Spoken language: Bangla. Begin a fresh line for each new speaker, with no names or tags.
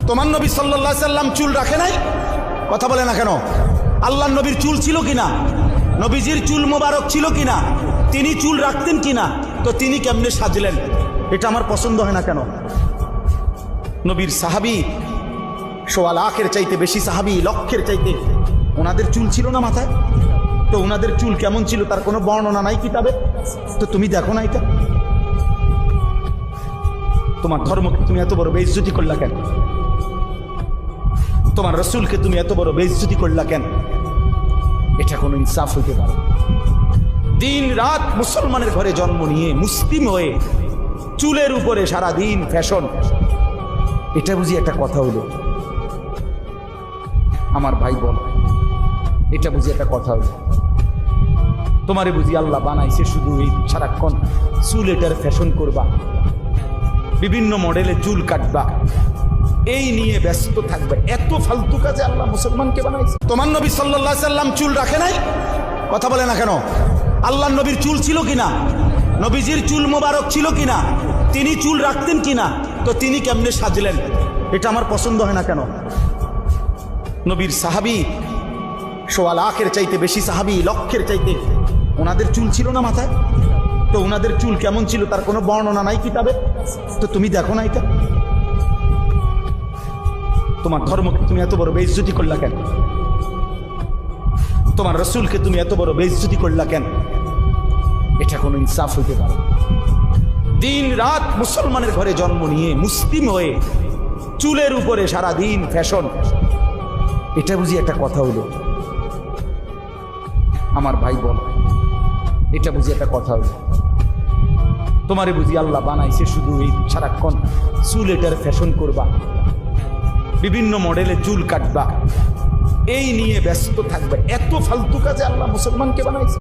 তোমার নবী সাল্লাল্লাহু আলাইহি সাল্লাম চুল রাখে নাই? কথা বলে না কেন? আল্লাহর নবীর চুল ছিল কিনা? নবীজির চুল মোবারক ছিল কিনা? তিনি চুল রাখতেন কিনা? তো তিনি কেমনে সাজলেন? এটা আমার পছন্দ হয় না কেন? নবীর সাহাবী সোয়া লাখের চাইতে বেশি সাহাবী, লক্ষের চাইতে, ওনাদের চুল ছিল না মাথায়? তো ওনাদের চুল কেমন ছিল তার কোনো বর্ণনা নাই কিতাবে? তো তুমি দেখো না এটা? তোমার ধর্মকে তুমি এত বড় বেইজ্জতি করলা কেন? তোমার রাসূলকে তুমি এত বড় বেইজ্জতি করলা কেন? এটা কোনো ইনসাফ হইতে পারে? দিন রাত মুসলমানের ঘরে জন্ম নিয়ে মুসলিম হয়ে চুলের উপরে সারা দিন ফ্যাশন, এটা বুঝি একটা কথা হইল? আমার ভাই বল, এটা বুঝি একটা কথা হইল? তোমারে বুঝি আল্লাহ বানাইছে শুধু এই সারাক্ষণ চুল এটার ফ্যাশন করবা, বিভিন্ন মডেলে চুল কাটবা, এই নিয়ে ব্যস্ত থাকবে? এত ফালতু কাজে আল্লাহ মুসলমানকে বানাইছে? তোমার নবী সাল্লাল্লাহু আলাইহি সাল্লাম চুল রাখে নাই? কথা বলে না কেন? আল্লাহর নবীর চুল ছিল কিনা? নবীজির চুল মোবারক ছিল কিনা? তিনি চুল রাখতেন কিনা? তো তিনি কেমনে সাজলেন? এটা আমার পছন্দ হয় না কেন? নবীর সাহাবী সোয়া লাখের চাইতে বেশি সাহাবী, লক্ষের চাইতে, ওনাদের চুল ছিল না মাথায়? তো ওনাদের চুল কেমন ছিল তার কোনো বর্ণনা নাই কিতাবে? তো তুমি দেখো না এটা? তোমার ধর্মকে তুমি এত বড় বেইজ্জতি করলা কেন? তোমার রাসূলকে তুমি এত বড় বেইজ্জতি করলা কেন? এটা কোনো ইনসাফ হইতে পারে? দিন রাত মুসলমানের ঘরে জন্ম নিয়ে মুসলিম হয়ে চুলের উপরে সারা দিন ফ্যাশন, এটা বুঝি একটা কথা হইল? আমার ভাই বল, এটা বুঝি একটা কথা হইল? তোমারে বুঝি আল্লাহ বানাইছে শুধু এই সারাক্ষণ চুল এটার ফ্যাশন করবা, বিভিন্ন মডেলে চুল কাটবা, এই নিয়ে ব্যস্ত থাকবে? এত ফালতু কাজে আল্লাহ মুসলমানকে বানাইছে?